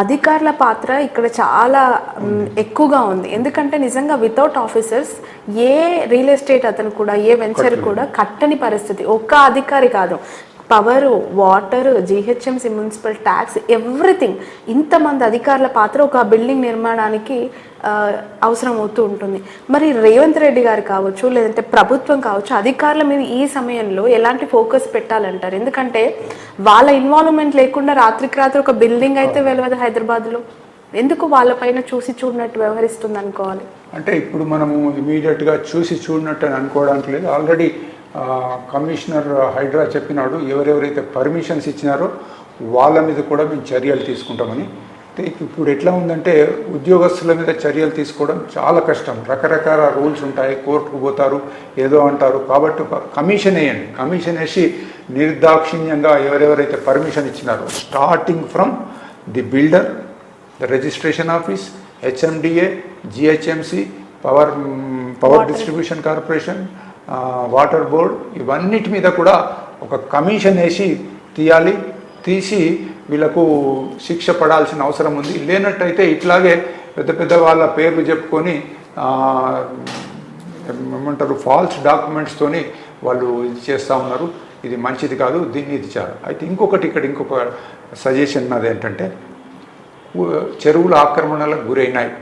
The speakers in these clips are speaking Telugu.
అధికారుల పాత్ర ఇక్కడ చాలా ఎక్కువగా ఉంది. ఎందుకంటే నిజంగా వితౌట్ ఆఫీసర్స్ ఏ రియల్ ఎస్టేట్ అతను కూడా ఏ వెంచర్ కూడా కట్టని పరిస్థితి. ఒక్క అధికారి కాదు, power, water, GHMC, municipal tax, everything. ఇంతమంది అధికారుల పాత్ర ఒక బిల్డింగ్ నిర్మాణానికి అవసరం అవుతూ ఉంటుంది. మరి రేవంత్ రెడ్డి గారు కావచ్చు, లేదంటే ప్రభుత్వం కావచ్చు, అధికారుల మీద ఈ సమయంలో ఎలాంటి ఫోకస్ పెట్టాలంటారు? ఎందుకంటే వాళ్ళ ఇన్వాల్వ్మెంట్ లేకుండా రాత్రికి రాత్రి ఒక బిల్డింగ్ అయితే వెలవదు హైదరాబాద్లో. ఎందుకు వాళ్ళపైన చూసి చూడనట్టు వ్యవహరిస్తుంది అనుకోవాలి? అంటే ఇప్పుడు మనము ఇమీడియట్గా చూసి చూడనట్టు అని అనుకోవడానికి లేదు. ఆల్రెడీ కమిషనర్ హైడ్రా చెప్పినాడు, ఎవరెవరైతే పర్మిషన్స్ ఇచ్చినారో వాళ్ళ మీద కూడా మేము చర్యలు తీసుకుంటామని. ఇప్పుడు ఎట్లా ఉందంటే ఉద్యోగస్తుల మీద చర్యలు తీసుకోవడం చాలా కష్టం. రకరకాల రూల్స్ ఉంటాయి, కోర్టుకు పోతారు, ఏదో అంటారు. కాబట్టి ఒక కమిషన్ వేయండి. కమిషన్ వేసి నిర్దాక్షిణ్యంగా ఎవరెవరైతే పర్మిషన్ ఇచ్చినారో, starting from the builder, the registration office, HMDA, GHMC, power distribution corporation, water board, ఇవన్నిటి మీద కూడా ఒక కమిషన్ వేసి తీయాలి. తీసి వీళ్ళకు శిక్ష పడాల్సిన అవసరం ఉంది. లేనట్టయితే ఇట్లాగే పెద్ద పెద్ద వాళ్ళ పేర్లు చెప్పుకొని ఏమంటారు, ఫాల్స్ డాక్యుమెంట్స్తోని వాళ్ళు ఇది చేస్తూ ఉన్నారు. ఇది మంచిది కాదు, దీన్ని ఇది చేయాలి. అయితే ఇంకొక సజెషన్ నాది ఏంటంటే, చెరువుల ఆక్రమణలకు గురైనాయి.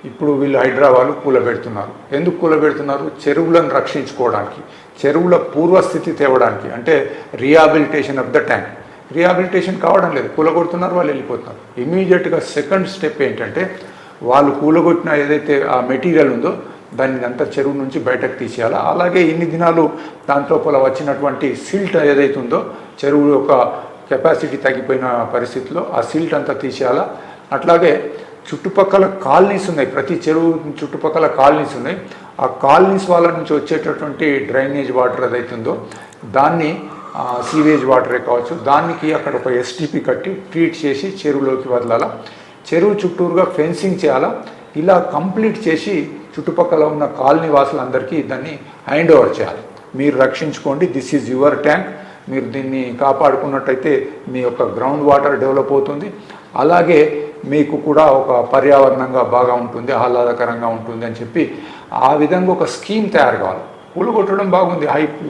ఇప్పుడు వీళ్ళు హైదరాబాద్లో కూలబెడుతున్నారు. ఎందుకు కూలబెడుతున్నారు? చెరువులను రక్షించుకోవడానికి, చెరువుల పూర్వస్థితి తేవడానికి. అంటే rehabilitation of the tank. Rehabilitation కావడం లేదు, కూలగొడుతున్నారు, వాళ్ళు వెళ్ళిపోతున్నారు. ఇమీడియట్గా సెకండ్ స్టెప్ ఏంటంటే, వాళ్ళు కూలగొట్టిన ఏదైతే ఆ మెటీరియల్ ఉందో దాన్ని అంతా చెరువు నుంచి బయటకు తీసేయాలి. అలాగే ఇన్ని దినాలు దాంట్లో వచ్చినటువంటి సిల్ట్ ఏదైతే ఉందో, చెరువు యొక్క కెపాసిటీ తగ్గిపోయిన పరిస్థితిలో ఆ సిల్ట్ అంతా తీసేయాలా. అట్లాగే చుట్టుపక్కల కాలనీస్ ఉన్నాయి, ప్రతి చెరువు చుట్టుపక్కల కాలనీస్ ఉన్నాయి. ఆ కాలనీస్ వాళ్ళ నుంచి వచ్చేటటువంటి డ్రైనేజ్ వాటర్ ఏదైతుందో దాన్ని సీవేజ్ వాటరే కావచ్చు, దానికి అక్కడ ఒక ఎస్టీపీ కట్టి ట్రీట్ చేసి చెరువులోకి వదలాలా. చెరువు చుట్టూరుగా ఫెన్సింగ్ చేయాలా. ఇలా కంప్లీట్ చేసి చుట్టుపక్కల ఉన్న కాలనీ వాసులందరికీ దాన్ని హ్యాండ్ ఓవర్ చేయాలి. మీరు రక్షించుకోండి, దిస్ ఈజ్ యువర్ ట్యాంక్, మీరు దీన్ని కాపాడుకున్నట్టయితే మీ యొక్క గ్రౌండ్ వాటర్ డెవలప్ అవుతుంది. అలాగే మీకు కూడా ఒక పర్యావరణంగా బాగా ఉంటుంది, ఆహ్లాదకరంగా ఉంటుంది అని చెప్పి ఆ విధంగా ఒక స్కీమ్ తయారు కావాలి. కూలగొట్టడం బాగుంది,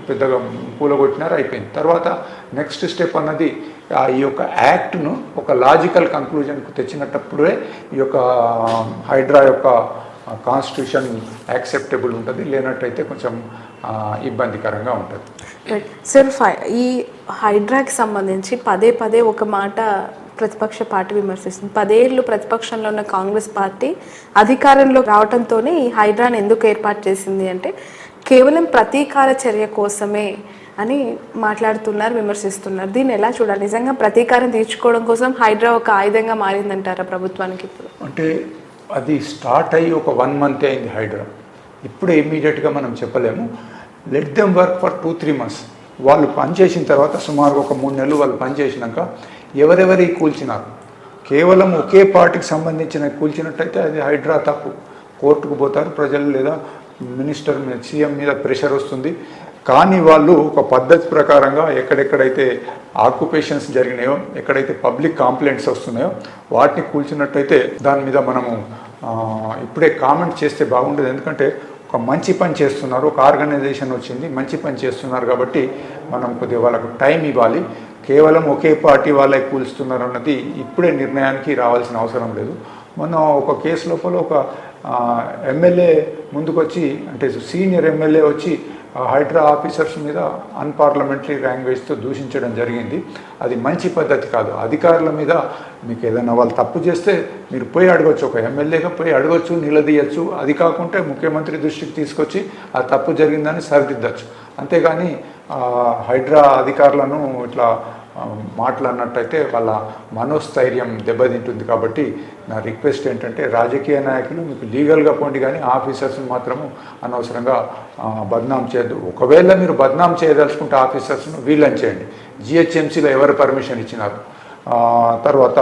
పెద్దగా కూలగొట్టినారు, అయిపోయింది. తర్వాత నెక్స్ట్ స్టెప్ అన్నది ఈ యొక్క యాక్ట్ను ఒక లాజికల్ కంక్లూజన్కు తెచ్చినప్పుడే ఈ యొక్క హైడ్రా యొక్క కాన్స్టిట్యూషన్ యాక్సెప్టబుల్ ఉంటుంది. లేనట్టయితే కొంచెం ఇబ్బందికరంగా ఉంటుంది. సార్, ఈ హైడ్రాకి సంబంధించి పదే పదే ఒక మాట ప్రతిపక్ష పార్టీ విమర్శిస్తుంది. 10 ఏళ్ళు ప్రతిపక్షంలో ఉన్న కాంగ్రెస్ పార్టీ అధికారంలో రావడంతోనే ఈ హైడ్రాని ఎందుకు ఏర్పాటు చేసింది అంటే కేవలం ప్రతీకార చర్య కోసమే అని మాట్లాడుతున్నారు, విమర్శిస్తున్నారు. దీన్ని ఎలా చూడాలి? నిజంగా ప్రతీకారం తీర్చుకోవడం కోసం హైడ్రా ఒక ఆయుధంగా మారిందంటారా ప్రభుత్వానికి? ఇప్పుడు అంటే అది స్టార్ట్ అయ్యి ఒక 1 month అయింది హైడ్రా. ఇప్పుడే ఇమీడియట్గా మనం చెప్పలేము. Let them work for 2-3 months. వాళ్ళు పనిచేసిన తర్వాత సుమారుగా ఒక 3 నెలలు వాళ్ళు పనిచేసినాక ఎవరెవరి కూల్చినారు, కేవలం ఒకే పార్టీకి సంబంధించిన కూల్చినట్టయితే అది హైడ్రా తప్పు. కోర్టుకు పోతారు ప్రజలు, లేదా మినిస్టర్ మీద, సీఎం మీద ప్రెషర్ వస్తుంది. కానీ వాళ్ళు ఒక పద్ధతి ప్రకారంగా ఎక్కడెక్కడైతే ఆక్యుపేషన్స్ జరిగినాయో, ఎక్కడైతే పబ్లిక్ కంప్లైంట్స్ వస్తున్నాయో వాటిని కూల్చినట్టయితే దాని మీద మనము ఇప్పుడే కామెంట్ చేస్తే బాగుండదు. ఎందుకంటే ఒక మంచి పని చేస్తున్నారు, ఒక ఆర్గనైజేషన్ వచ్చింది, మంచి పని చేస్తున్నారు కాబట్టి మనం కొద్దిగా వాళ్ళకు టైం ఇవ్వాలి. కేవలం ఒకే పార్టీ వాళ్ళే కూల్స్తున్నారు అన్నది ఇప్పుడే నిర్ణయానికి రావాల్సిన అవసరం లేదు. మొన్న ఒక కేసు లోపల ఒక ఎమ్మెల్యే ముందుకొచ్చి, అంటే సీనియర్ ఎమ్మెల్యే వచ్చి హైడ్రా ఆఫీసర్స్ మీద అన్పార్లమెంటరీ లాంగ్వేజ్తో దూషించడం జరిగింది. అది మంచి పద్ధతి కాదు. అధికారుల మీద మీకు ఏదైనా వాళ్ళు తప్పు చేస్తే మీరు పోయి అడగచ్చు, ఒక ఎమ్మెల్యేగా పోయి అడగచ్చు, నిలదీయచ్చు. అది కాకుంటే ముఖ్యమంత్రి దృష్టికి తీసుకొచ్చి ఆ తప్పు జరిగిందని సరిదిద్దచ్చు. అంతేగాని హైడ్రా అధికారులను ఇట్లా మాట్లాడినట్టయితే వాళ్ళ మనోస్థైర్యం దెబ్బతింటుంది. కాబట్టి నా రిక్వెస్ట్ ఏంటంటే, రాజకీయ నాయకులు మీకు లీగల్గా పోండి, కానీ ఆఫీసర్స్ని మాత్రము అనవసరంగా బద్నాం చేయద్దు. ఒకవేళ మీరు బద్నాం చేయదలుచుకుంటే ఆఫీసర్స్ను వీళ్ళని చేయండి. జిహెచ్ఎంసీలో ఎవరు పర్మిషన్ ఇచ్చినారు, తర్వాత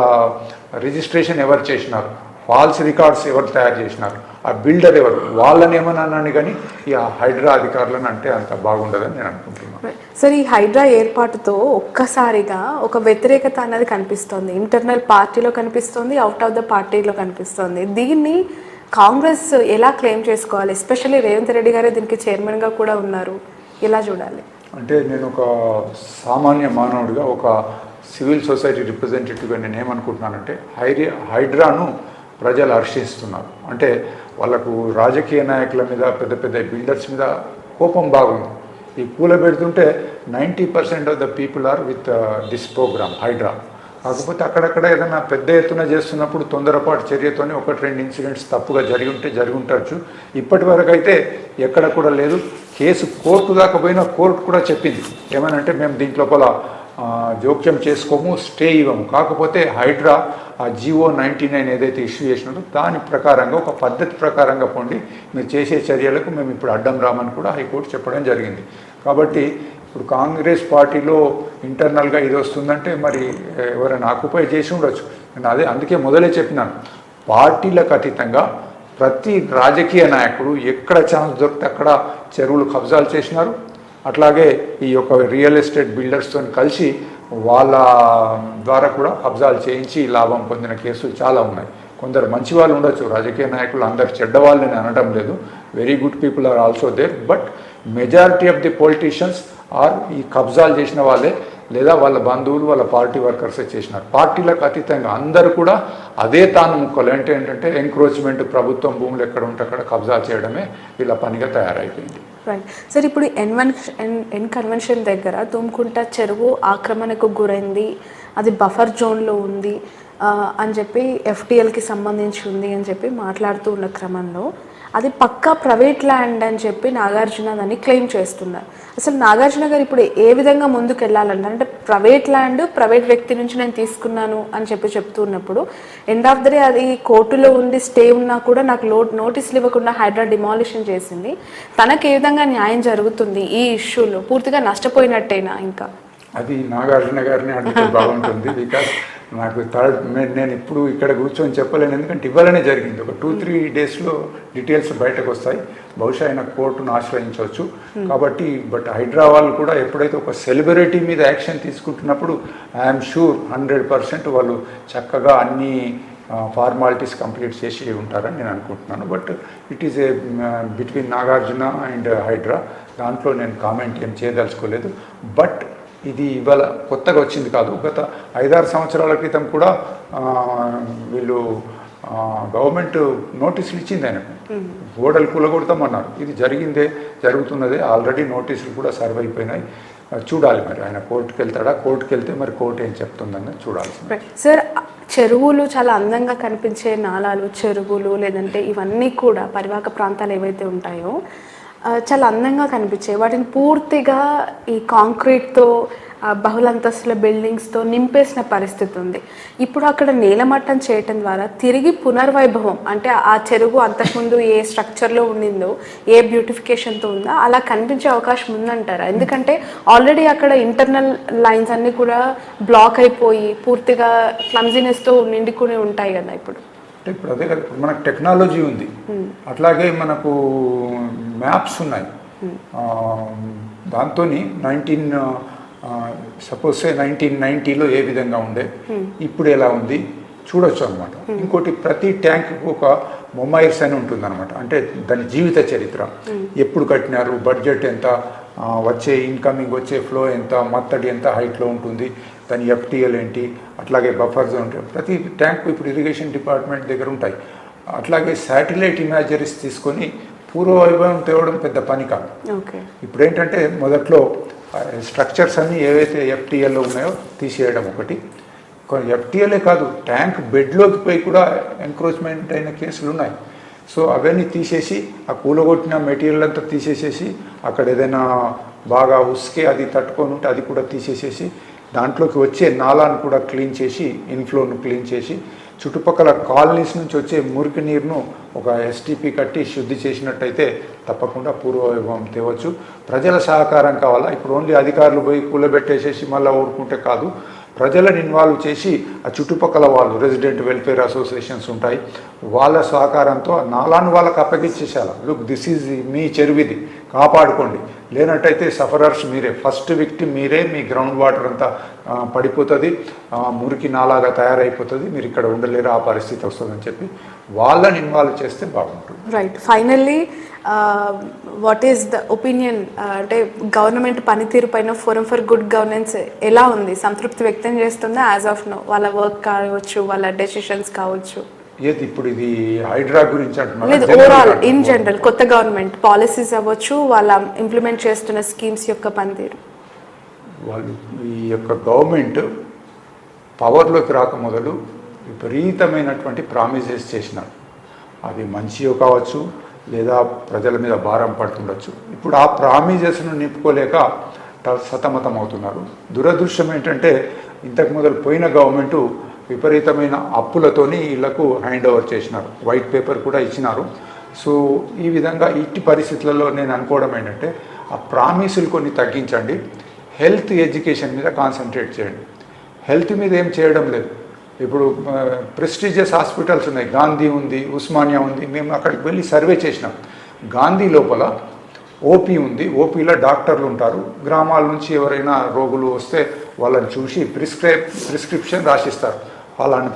రిజిస్ట్రేషన్ ఎవరు చేసినారు, ఫాల్స్ రికార్డ్స్ ఎవరు తయారు చేసినారు, ఆ బిల్డర్ ఎవరు, వాళ్ళని ఏమన్నా అన్నాను కానీ ఈ హైడ్రా అధికారులను అంటే అంత బాగుండదని నేను అనుకుంటున్నాను. సార్, ఈ హైడ్రా ఏర్పాటుతో ఒక్కసారిగా ఒక వ్యతిరేకత అనేది కనిపిస్తోంది. ఇంటర్నల్ పార్టీలో కనిపిస్తోంది, అవుట్ ఆఫ్ ద పార్టీలో కనిపిస్తోంది. దీన్ని కాంగ్రెస్ ఎలా క్లెయిమ్ చేసుకోవాలి? ఎస్పెషల్లీ రేవంత్ రెడ్డి గారే దీనికి చైర్మన్గా కూడా ఉన్నారు. ఎలా చూడాలి? అంటే నేను ఒక సామాన్య మానవుడిగా, ఒక సివిల్ సొసైటీ రిప్రజెంటేటివ్గా నేను ఏమనుకుంటున్నానంటే, హైడ్రాను ప్రజలు హర్షిస్తున్నారు. అంటే వాళ్ళకు రాజకీయ నాయకుల మీద, పెద్ద పెద్ద బిల్డర్స్ మీద కోపం బాగుంది. ఈ కూలబెడుతుంటే 90% of the people are with this program HYDRAA. కాకపోతే అక్కడక్కడ ఏదైనా పెద్ద ఎత్తున చేస్తున్నప్పుడు తొందరపాటు చర్యతోనే 1-2 ఇన్సిడెంట్స్ తప్పుగా జరిగి ఉండొచ్చు. ఇప్పటి వరకు అయితే ఎక్కడ కూడా లేదు. కేసు కోర్టు దాకా పోయినా కోర్టు కూడా చెప్పింది ఏమనంటే, మేము దీంట్లోపల జోక్యం చేసుకోము, స్టే ఇవ్వము. కాకపోతే హైడ్రా ఆ GO 99 ఏదైతే ఇష్యూ చేసినారో దాని ప్రకారంగా, ఒక పద్ధతి ప్రకారంగా పొండి మీరు చేసే చర్యలకు మేము ఇప్పుడు అడ్డం రామని కూడా హైకోర్టు చెప్పడం జరిగింది. కాబట్టి ఇప్పుడు కాంగ్రెస్ పార్టీలో ఇంటర్నల్గా ఇది వస్తుందంటే మరి ఎవరైనా ఆక్యుపై చేసి ఉండొచ్చు. నేను అందుకే మొదలే చెప్పినాను, పార్టీలకు అతీతంగా ప్రతి రాజకీయ నాయకుడు ఎక్కడ ఛాన్స్ దొరికితే అక్కడ చెరువులు కబ్జాలు చేసినారు. అట్లాగే ఈ యొక్క రియల్ ఎస్టేట్ బిల్డర్స్తో కలిసి వాళ్ళ ద్వారా కూడా కబ్జాలు చేయించి లాభం పొందిన కేసులు చాలా ఉన్నాయి. కొందరు మంచి వాళ్ళు ఉండొచ్చు, రాజకీయ నాయకులు అందరు చెడ్డవాళ్ళని అనడం లేదు. Very good people are also there. But majority of the politicians are ఈ కబ్జాలు చేసిన వాళ్ళే, లేదా వాళ్ళ బంధువులు, వాళ్ళ పార్టీ వర్కర్సే చేసినారు. పార్టీలకు అతీతంగా అందరూ కూడా అదే తాను ముక్కలు ఏంటంటే ఎంక్రోచ్మెంట్, ప్రభుత్వం భూములు ఎక్కడ ఉంటే అక్కడ కబ్జా చేయడమే వీళ్ళ పనిగా తయారైపోయింది. రైట్ సార్, ఇప్పుడు ఎన్ కన్వెన్షన్ దగ్గర తుమ్కుంట చెరువు ఆక్రమణకు గురైంది, అది బఫర్ జోన్లో ఉంది అని చెప్పి FTLకి సంబంధించి ఉంది అని చెప్పి మాట్లాడుతూ ఉన్న క్రమంలో అది పక్కా ప్రైవేట్ ల్యాండ్ అని చెప్పి నాగార్జున దాన్ని క్లెయిమ్ చేస్తున్నారు. అసలు నాగార్జున గారు ఇప్పుడు ఏ విధంగా ముందుకు వెళ్ళాలంటారు? అంటే ప్రైవేట్ ల్యాండ్ ప్రైవేట్ వ్యక్తి నుంచి నేను తీసుకున్నాను అని చెప్పి చెప్తున్నప్పుడు ఎండ్ ఆఫ్ ద డే అది కోర్టులో ఉండి స్టే ఉన్నా కూడా నాకు నోటీసులు ఇవ్వకుండా హైడ్రా డిమాలిషన్ చేసింది. తనకు ఏ విధంగా న్యాయం జరుగుతుంది ఈ ఇష్యూలో? పూర్తిగా నష్టపోయినట్టేనా? ఇంకా అది నాగార్జున గారిని అడిగితే బాగుంటుంది. బికాస్ నాకు నేను ఇప్పుడు ఇక్కడ కూర్చొని చెప్పలేను, ఎందుకంటే ఇవ్వాలనే జరిగింది. ఒక 2-3 డేస్లో డీటెయిల్స్ బయటకు వస్తాయి. బహుశా ఆయన కోర్టును ఆశ్రయించవచ్చు. కాబట్టి బట్ హైడ్రా వాళ్ళు కూడా ఎప్పుడైతే ఒక సెలబ్రిటీ మీద యాక్షన్ తీసుకుంటున్నప్పుడు ఐఎమ్ షూర్ 100% వాళ్ళు చక్కగా అన్ని ఫార్మాలిటీస్ కంప్లీట్ చేసి ఉంటారని నేను అనుకుంటున్నాను. But it is a between Nagarjuna and HYDRAA. దాంట్లో నేను కామెంట్ ఏం చేయదలుచుకోలేదు. బట్ ఇది ఇవాళ కొత్తగా వచ్చింది కాదు. గత 5-6 సంవత్సరాల క్రితం కూడా వీళ్ళు గవర్నమెంట్ నోటీసులు ఇచ్చింది ఆయనకు, గోడలు కూలగొడతామన్నారు. ఇది జరుగుతున్నదే. ఆల్రెడీ నోటీసులు కూడా సర్వ్ అయిపోయినాయి. చూడాలి మరి ఆయన కోర్టుకు వెళ్తాడా, కోర్టుకు వెళ్తే మరి కోర్టు ఏం చెప్తుందని చూడాలి. సార్, చెరువులు చాలా అందంగా కనిపించే నాలాలు, చెరువులు లేదంటే ఇవన్నీ కూడా పరివాహక ప్రాంతాలు ఏవైతే ఉంటాయో చాలా అందంగా కనిపించాయి. వాటిని పూర్తిగా ఈ కాంక్రీట్తో, బహుళంతస్తుల బిల్డింగ్స్తో నింపేసిన పరిస్థితి ఉంది. ఇప్పుడు అక్కడ నేలమట్టం చేయటం ద్వారా తిరిగి పునర్వైభవం, అంటే ఆ చెరువు అంతకుముందు ఏ స్ట్రక్చర్లో ఉండిందో, ఏ బ్యూటిఫికేషన్తో ఉందో అలా కనిపించే అవకాశం ఉందంటారా? ఎందుకంటే ఆల్రెడీ అక్కడ ఇంటర్నల్ లైన్స్ అన్నీ కూడా బ్లాక్ అయిపోయి పూర్తిగా క్లమ్జినెస్తో నిండుకుని ఉంటాయి కదా ఇప్పుడు. ఇప్పుడు అదే కదా, ఇప్పుడు మనకు టెక్నాలజీ ఉంది, అట్లాగే మనకు మ్యాప్స్ ఉన్నాయి. దాంతో 1990లో ఏ విధంగా ఉండే, ఇప్పుడు ఎలా ఉంది చూడొచ్చు అనమాట. ఇంకోటి, ప్రతి ట్యాంక్ ఒక మొమైర్స్ అని ఉంటుంది అనమాట. అంటే దాని జీవిత చరిత్ర, ఎప్పుడు కట్టినారు, బడ్జెట్ ఎంత, వచ్చే ఇన్కమింగ్ వచ్చే ఫ్లో ఎంత, మత్తడి ఎంత హైట్లో ఉంటుంది, దాని FTL ఏంటి, అట్లాగే బఫర్ జోన్. ప్రతి ట్యాంక్ ఇప్పుడు ఇరిగేషన్ డిపార్ట్మెంట్ దగ్గర ఉంటాయి. అట్లాగే శాటిలైట్ ఇమేజరీస్ తీసుకొని పూర్వ వైభవం తేవడం పెద్ద పని కాదు. ఇప్పుడు ఏంటంటే మొదట్లో స్ట్రక్చర్స్ అన్నీ ఏవైతే FTLలో ఉన్నాయో తీసేయడం ఒకటి. FTLే కాదు, ట్యాంక్ బెడ్లోకి పోయి కూడా ఎంక్రోచ్మెంట్ అయిన కేసులు ఉన్నాయి. సో అవన్నీ తీసేసి, ఆ కూలగొట్టిన మెటీరియల్ అంతా తీసేసేసి, అక్కడ ఏదైనా బాగా ఉసుకే అది తట్టుకొని ఉంటే అది కూడా తీసేసేసి, దాంట్లోకి వచ్చే నాలాను కూడా క్లీన్ చేసి, ఇన్ఫ్లోను క్లీన్ చేసి, చుట్టుపక్కల కాలనీస్ నుంచి వచ్చే మురికి నీరును ఒక STP కట్టి శుద్ధి చేసినట్టయితే తప్పకుండా పూర్వవైభవం తేవచ్చు. ప్రజల సహకారం కావాలా. ఇప్పుడు ఓన్లీ అధికారులు పోయి కూలబెట్టేసేసి మళ్ళీ ఊరుకుంటే కాదు. ప్రజలను ఇన్వాల్వ్ చేసి ఆ చుట్టుపక్కల వాళ్ళు రెసిడెంట్ వెల్ఫేర్ అసోసియేషన్స్ ఉంటాయి, వాళ్ళ సహకారంతో నాలాను వాళ్ళకి అప్పగించేసేయాలి. లుక్, దిస్ ఈజ్ మీ చెరువిది, కాపాడుకోండి. లేనట్టయితే సఫరర్స్ మీరే, ఫస్ట్ విక్టిమ్ మీరే. మీ గ్రౌండ్ వాటర్ అంతా పడిపోతుంది, మురికి నాలాగా తయారైపోతుంది, మీరు ఇక్కడ ఉండలేరు, ఆ పరిస్థితి వస్తుందని చెప్పి వాళ్ళని ఇన్వాల్వ్ చేస్తే బాగుంటుంది. Right. Finally what is the opinion, అంటే గవర్నమెంట్ పనితీరు పైన ఫోరం ఫర్ గుడ్ గవర్నెన్స్ ఎలా ఉంది? సంతృప్తి వ్యక్తం చేస్తుందా యాజ్ ఆఫ్ నో? వాళ్ళ వర్క్ కావచ్చు, వాళ్ళ డెసిషన్స్ కావచ్చు. ఏది ఇప్పుడు ఇది హైడ్రా గురించి అంటున్నారు? లేదు, ఓవరాల్ ఇన్ జనరల్ కొత్త గవర్నమెంట్ పాలసీస్ అవ్వచ్చు, వాళ్ళ ఇంప్లిమెంట్ చేస్తున్న స్కీమ్స్ యొక్క పనితీరు. వాళ్ళు ఈ యొక్క గవర్నమెంట్ పవర్లోకి రాక మొదలు విపరీతమైనటువంటి ప్రామిసెస్ చేసినారు. అవి మంచియో కావచ్చు, లేదా ప్రజల మీద భారం పడుతుండొచ్చు. ఇప్పుడు ఆ ప్రామిసెస్ను నింపుకోలేక సతమతం అవుతున్నారు. దురదృష్టం ఏంటంటే ఇంతకు మొదలు పోయిన గవర్నమెంటు విపరీతమైన అప్పులతోని వీళ్లకు హ్యాండ్ ఓవర్ చేసినారు, వైట్ పేపర్ కూడా ఇచ్చినారు. సో ఈ విధంగా ఇట్టి పరిస్థితులలో నేను అనుకోవడం ఏంటంటే ఆ ప్రామిసులు కొన్ని తగ్గించండి, హెల్త్ ఎడ్యుకేషన్ మీద కాన్సన్ట్రేట్ చేయండి. హెల్త్ మీద ఏం చేయడం లేదు. ఇప్పుడు ప్రెస్టీజియస్ హాస్పిటల్స్ ఉన్నాయి, గాంధీ ఉంది, ఉస్మానియా ఉంది. మేము అక్కడికి వెళ్ళి సర్వే చేసినాం. గాంధీ లోపల ఓపీ ఉంది, ఓపీలో డాక్టర్లు ఉంటారు. గ్రామాల నుంచి ఎవరైనా రోగులు వస్తే వాళ్ళని చూసి ప్రిస్క్రిప్షన్ రాసిస్తారు,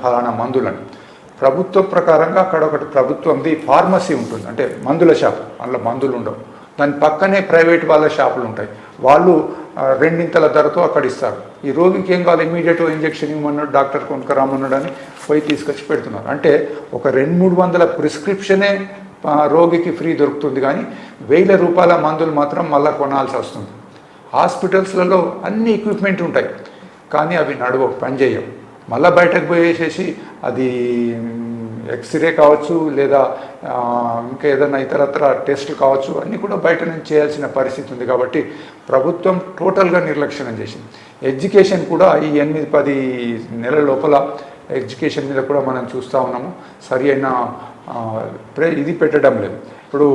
ఫలానా మందులని. ప్రభుత్వ ప్రకారంగా అక్కడ ఒకటి ప్రభుత్వంది ఫార్మసీ ఉంటుంది, అంటే మందుల షాప్, అందులో మందులు ఉండవు. దాని పక్కనే ప్రైవేట్ వాళ్ళ షాపులు ఉంటాయి, వాళ్ళు రెండింతల ధరతో అక్కడ ఇస్తారు. ఈ రోగికి ఏం కావాలి, ఇమీడియట్గా ఇంజక్షన్ ఇవ్వమన్నాడు, డాక్టర్ కొనుక్కరామన్నాడు అని పోయి తీసుకొచ్చి పెడుతున్నారు. అంటే ఒక 200-300 ప్రిస్క్రిప్షనే రోగికి ఫ్రీ దొరుకుతుంది, కానీ 1000 రూపాయల మందులు మాత్రం మళ్ళీ కొనాల్సి వస్తుంది. హాస్పిటల్స్లలో అన్ని ఎక్విప్మెంట్ ఉంటాయి, కానీ అవి నడవవు, పనిచేయవు. మళ్ళీ బయటకు పోయేసేసి అది ఎక్స్రే కావచ్చు, లేదా ఇంకా ఏదైనా ఇతరత్ర టెస్ట్ కావచ్చు, అన్నీ కూడా బయట నుంచి చేయాల్సిన పరిస్థితి ఉంది. కాబట్టి ప్రభుత్వం టోటల్గా నిర్లక్ష్యం చేసింది. ఎడ్యుకేషన్ కూడా ఈ 8-10 నెలల లోపల ఎడ్యుకేషన్ మీద కూడా మనం చూస్తూ ఉన్నాము, సరి అయిన ఇది పెట్టడం లేదు. ఇప్పుడు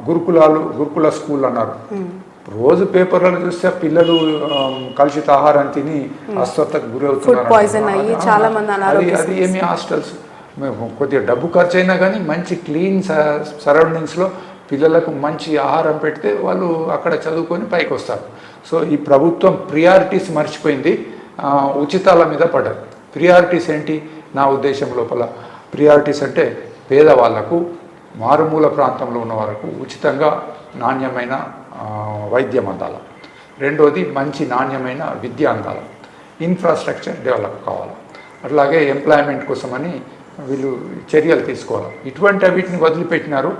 గురుకుల స్కూల్ అన్నారు, రోజు పేపర్లను చూస్తే పిల్లలు కలుషిత ఆహారం తిని అస్వస్థతకు గురవుతున్నారు. అది ఏమి హాస్టల్స్, కొద్దిగా డబ్బు ఖర్చు అయినా కానీ మంచి క్లీన్ సరౌండింగ్స్లో పిల్లలకు మంచి ఆహారం పెడితే వాళ్ళు అక్కడ చదువుకొని పైకి వస్తారు. సో ఈ ప్రభుత్వం ప్రియారిటీస్ మర్చిపోయింది, ఉచితాల మీద పడ్డారు. ప్రియారిటీస్ ఏంటి? నా ఉద్దేశం లోపల ప్రియారిటీస్ అంటే పేదవాళ్లకు, మారుమూల ప్రాంతంలో ఉన్న వాళ్ళకు ఉచితంగా నాణ్యమైన వైద్యం అందాలి. రెండోది మంచి నాణ్యమైన విద్య అందాలి. ఇన్ఫ్రాస్ట్రక్చర్ డెవలప్ కావాలి. అట్లాగే ఎంప్లాయ్మెంట్ కోసమని వీళ్ళు చర్యలు తీసుకోవాలి. ఇటువంటి వీటిని వదిలిపెట్టినారు.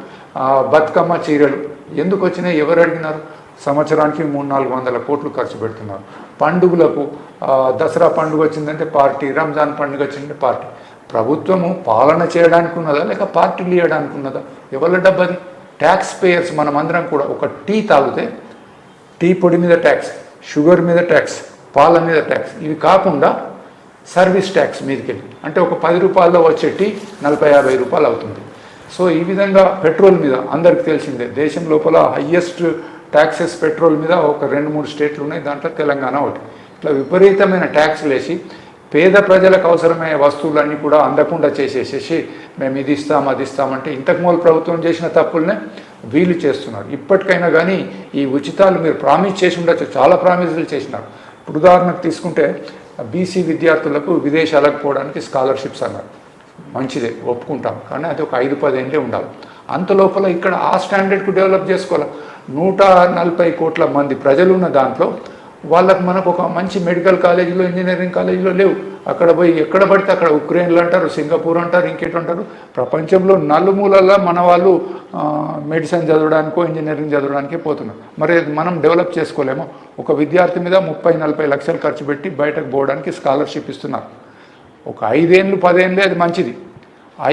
బతుకమ్మ చీరలు ఎందుకు వచ్చినాయి, ఎవరు అడిగినారు? సంవత్సరానికి 300-400 కోట్లు ఖర్చు పెడుతున్నారు. పండుగలకు దసరా పండుగ వచ్చిందంటే పార్టీ, రంజాన్ పండుగ వచ్చిందంటే పార్టీ. ప్రభుత్వము పాలన చేయడానికి ఉన్నదా లేక పార్టీలు ఇవ్వడానికి ఉన్నదా? ఎవరి డబ్బది? ట్యాక్స్ పేయర్స్ మనమందరం కూడా. ఒక టీ తాగితే టీ పొడి మీద ట్యాక్స్, షుగర్ మీద ట్యాక్స్, పాల మీద ట్యాక్స్, ఇవి కాకుండా సర్వీస్ ట్యాక్స్ మీదకెళ్ళి, అంటే ఒక 10 రూపాయల్లో వచ్చే టీ 40-50 రూపాయలు అవుతుంది. సో ఈ విధంగా పెట్రోల్ మీద అందరికీ తెలిసిందే, దేశం లోపల హయ్యెస్ట్ ట్యాక్సెస్ పెట్రోల్ మీద ఒక 2-3 స్టేట్లు ఉన్నాయి, దాంట్లో తెలంగాణ ఒకటి. ఇట్లా విపరీతమైన ట్యాక్స్లు వేసి పేద ప్రజలకు అవసరమయ్యే వస్తువులన్నీ కూడా అందకుండా చేసేసేసి మేము ఇది ఇస్తాం అది ఇస్తామంటే ఇంతకుముందు ప్రభుత్వం చేసిన తప్పులనే వీళ్ళు చేస్తున్నారు. ఇప్పటికైనా కానీ ఈ ఉచితాలు మీరు ప్రామిస్ చేసి ఉండొచ్చు, చాలా ప్రామిసులు చేసినారు. ఇప్పుడు ఉదాహరణకు తీసుకుంటే బీసీ విద్యార్థులకు విదేశాలకు పోవడానికి స్కాలర్షిప్స్ అన్నారు, మంచిదే, ఒప్పుకుంటాం. కానీ అది ఒక 5-10 ఏళ్ళే ఉండాలి. అంత లోపల ఇక్కడ ఆ స్టాండర్డ్కు డెవలప్ చేసుకోవాలి. 140 కోట్ల మంది ప్రజలు ఉన్న దాంట్లో వాళ్ళకు మనకు ఒక మంచి మెడికల్ కాలేజీలో, ఇంజనీరింగ్ కాలేజీలో లేవు. అక్కడ పోయి ఎక్కడ పడితే అక్కడ ఉక్రెయిన్లు అంటారు, సింగపూర్ అంటారు, ఇంకేంటి అంటారు. ప్రపంచంలో నలుమూలల్లో మన వాళ్ళు మెడిసిన్ చదవడానికో ఇంజనీరింగ్ చదవడానికే పోతున్నారు. మరి మనం డెవలప్ చేసుకోలేమో? ఒక విద్యార్థి మీద 30-40 లక్షలు ఖర్చు పెట్టి బయటకు పోవడానికి స్కాలర్షిప్ ఇస్తున్నారు. ఒక 5-10 ఏళ్ళే అది మంచిది.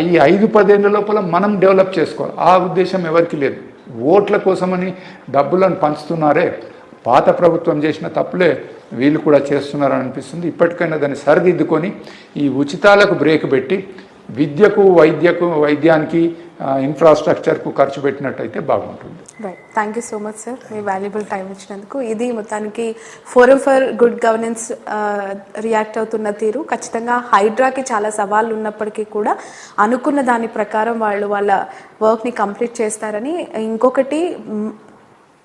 ఈ 5-10 ఏళ్ళ లోపల మనం డెవలప్ చేసుకోవాలి. ఆ ఉద్దేశం ఎవరికి లేదు. ఓట్ల కోసమని డబ్బులను పంచుతున్నారే, పాత ప్రభుత్వం చేసిన తప్పులే వీళ్ళు కూడా చేస్తున్నారని అనిపిస్తుంది. ఇప్పటికైనా దాన్ని సరిదిద్దుకొని ఈ ఉచితాలకు బ్రేక్ పెట్టి విద్యకు, వైద్యానికి, ఇన్ఫ్రాస్ట్రక్చర్కు ఖర్చు పెట్టినట్టయితే బాగుంటుంది. Right. Thank you so much sir me valuable time ఇచ్చినందుకు. ఇది మొత్తానికి forum for good governance react అవుతున్న తీరు. ఖచ్చితంగా హైడ్రాకి చాలా సవాళ్ళు ఉన్నప్పటికీ కూడా అనుకున్న దాని ప్రకారం వాళ్ళు వాళ్ళ వర్క్ని కంప్లీట్ చేస్తారని, ఇంకొకటి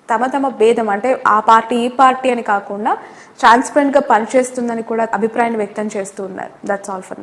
తమ భేదం అంటే ఆ పార్టీ ఈ పార్టీ అని కాకుండా ట్రాన్స్పరెంట్గా పనిచేస్తుందని కూడా అభిప్రాయాన్ని వ్యక్తం చేస్తూ ఉన్నారు. That's all for now.